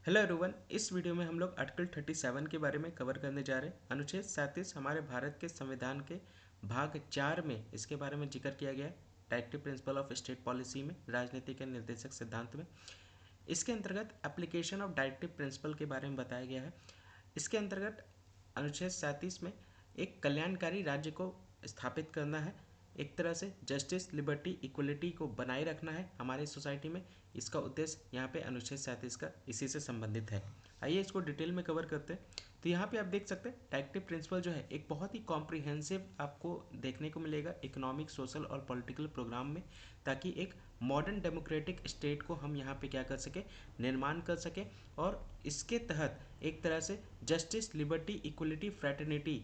Hello everyone. इस video में हम लोग आर्टिकल 37 के बारे में कवर करने जा रहे हैं। अनुच्छेद 37 हमारे भारत के संविधान के भाग 4 में इसके बारे में जिक्र किया गया है। Directive principle of state policy में, राजनीति के निर्देशक सिद्धांत में। इसके अंतर्गत एप्लीकेशन ऑफ डायरेक्टिव प्रिंसिपल के बारे में बताया गया है। इसके अंतर्गत अनुच्छेद 37 में एक कल्याणकारी राज्य को स्थापित करना है, एक तरह से जस्टिस, लिबर्टी, इक्वलिटी को बनाए रखना है हमारे सोसाइटी में। इसका उद्देश्य यहाँ पे अनुच्छेद 37 का इसी से संबंधित है। आइए इसको डिटेल में कवर करते हैं। तो यहाँ पे आप देख सकते हैं डायरेक्टिव प्रिंसिपल जो है एक बहुत ही कॉम्प्रिहेंसिव आपको देखने को मिलेगा इकोनॉमिक, सोशल और पॉलिटिकल प्रोग्राम में, ताकि एक मॉडर्न डेमोक्रेटिक स्टेट को हम यहाँ पे क्या कर सके, निर्माण कर सके। और इसके तहत एक तरह से जस्टिस, लिबर्टी, इक्वलिटी, फ्रेटर्निटी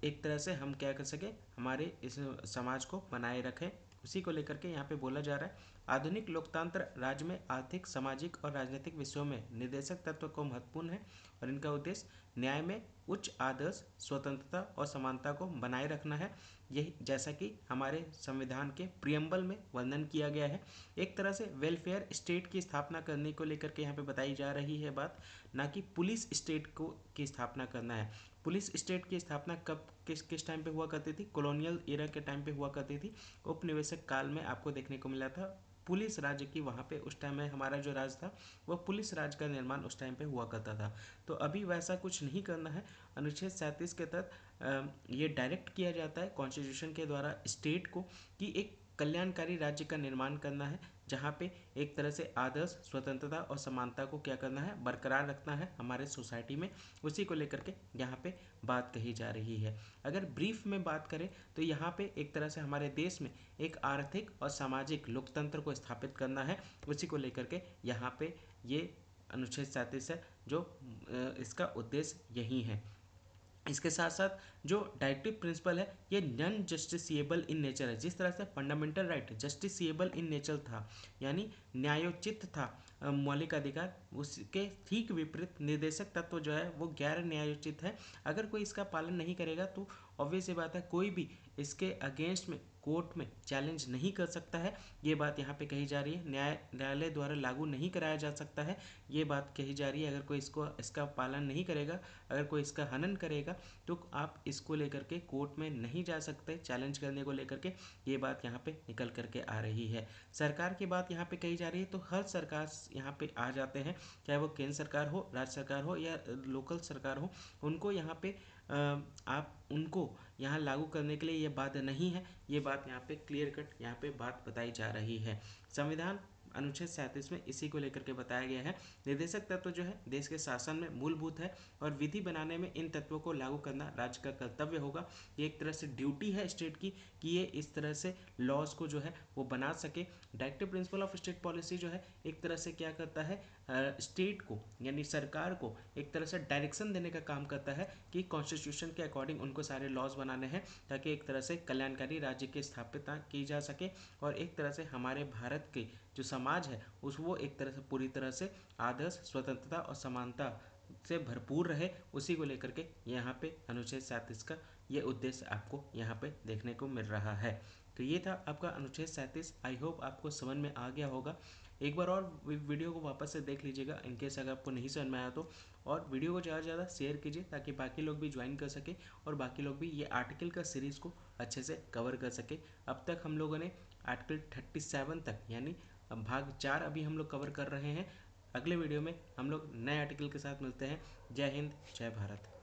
एक तरह से हम क्या कर सके, हमारे इस समाज को बनाए रखें। उसी को लेकर के यहाँ पे बोला जा रहा है आधुनिक लोकतंत्र राज्य में आर्थिक, सामाजिक और राजनीतिक विषयों में निर्देशक तत्व को महत्वपूर्ण है और इनका उद्देश्य न्याय में उच्च आदर्श, स्वतंत्रता और समानता को बनाए रखना है। यही जैसा कि हमारे संविधान के प्रियम्बल में वर्णन किया गया है। एक तरह से वेलफेयर स्टेट की स्थापना करने को लेकर के यहाँ पे बताई जा रही है बात, ना कि पुलिस स्टेट को की स्थापना करना है। पुलिस स्टेट की स्थापना कब किस टाइम पे हुआ करती थी? कॉलोनियल एरा के टाइम पे हुआ करती थी। उपनिवेशक काल में आपको देखने को मिला था पुलिस राज्य की, वहाँ पे उस टाइम में हमारा जो राज था वह पुलिस राज का निर्माण उस टाइम पे हुआ करता था। तो अभी वैसा कुछ नहीं करना है। अनुच्छेद 37 के तहत ये डायरेक्ट किया जाता है कॉन्स्टिट्यूशन के द्वारा स्टेट को कि एक कल्याणकारी राज्य का निर्माण करना है, जहाँ पे एक तरह से आदर्श, स्वतंत्रता और समानता को क्या करना है, बरकरार रखना है हमारे सोसाइटी में। उसी को लेकर के यहाँ पे बात कही जा रही है। अगर ब्रीफ में बात करें तो यहाँ पे एक तरह से हमारे देश में एक आर्थिक और सामाजिक लोकतंत्र को स्थापित करना है। उसी को लेकर के यहाँ पे ये अनुच्छेद 37 है, जो इसका उद्देश्य यही है। इसके साथ साथ जो डायरेक्टिव प्रिंसिपल है ये नॉन जस्टिसिएबल इन नेचर है। जिस तरह से fundamental right justiciable in nature था, यानी न्यायोचित था, मौलिक अधिकार, उसके ठीक विपरीत निर्देशक तत्व जो है वो गैर न्यायोचित है। अगर कोई इसका पालन नहीं करेगा तो ऑब्वियस ये बात है कोई भी इसके अगेंस्ट में कोर्ट में चैलेंज नहीं कर सकता है। ये बात यहाँ पे कही जा रही है। न्यायालय द्वारा लागू नहीं कराया जा सकता है, ये बात कही जा रही है। अगर कोई इसका पालन नहीं करेगा, अगर कोई इसका हनन करेगा, तो आप इसको लेकर के कोर्ट में नहीं जा सकते चैलेंज करने को लेकर के। ये बात यहाँ पे निकल करके आ रही है। सरकार की बात यहाँ पे कही जा रही है, तो हर सरकार यहाँ पे आ जाते हैं, चाहे वो केंद्र सरकार हो, राज्य सरकार हो या लोकल सरकार हो, उनको यहाँ पे आप उनको यहाँ लागू करने के लिए ये बात नहीं है। ये बात यहाँ पे क्लियर कट यहाँ पे बात बताई जा रही है। संविधान अनुच्छेद 37 में इसी को लेकर के बताया गया है। निर्देशक तत्व जो है देश के शासन में मूलभूत है और विधि बनाने में इन तत्वों को लागू करना राज्य का कर्तव्य होगा। ये एक तरह से ड्यूटी है स्टेट की कि ये इस तरह से लॉज को जो है वो बना सके। Directive principle of state policy जो है एक तरह से क्या करता है, स्टेट को यानी सरकार को एक तरह से डायरेक्शन देने का काम करता है कि कॉन्स्टिट्यूशन के अकॉर्डिंग उनको सारे लॉज बनाने हैं, ताकि एक तरह से कल्याणकारी राज्य की स्थापना की जा सके और एक तरह से हमारे भारत के जो समाज है उस वो एक तरह से पूरी तरह से आदर्श, स्वतंत्रता और समानता से भरपूर रहे। उसी को लेकर के यहाँ पे अनुच्छेद 37 का ये उद्देश्य आपको यहाँ पे देखने को मिल रहा है। तो ये था आपका अनुच्छेद 37। आई होप आपको समझ में आ गया होगा। एक बार और वीडियो को वापस से देख लीजिएगा इनकेस अगर आपको नहीं समझ में आया तो, और वीडियो को ज़्यादा से ज़्यादा शेयर कीजिए ताकि बाकी लोग भी ज्वाइन कर सके और बाकी लोग भी ये आर्टिकल का सीरीज़ को अच्छे से कवर कर सके। अब तक हम लोगों ने आर्टिकल 37 तक यानी भाग 4 अभी हम लोग कवर कर रहे हैं। अगले वीडियो में हम लोग नए आर्टिकल के साथ मिलते हैं। जय हिंद, जय भारत।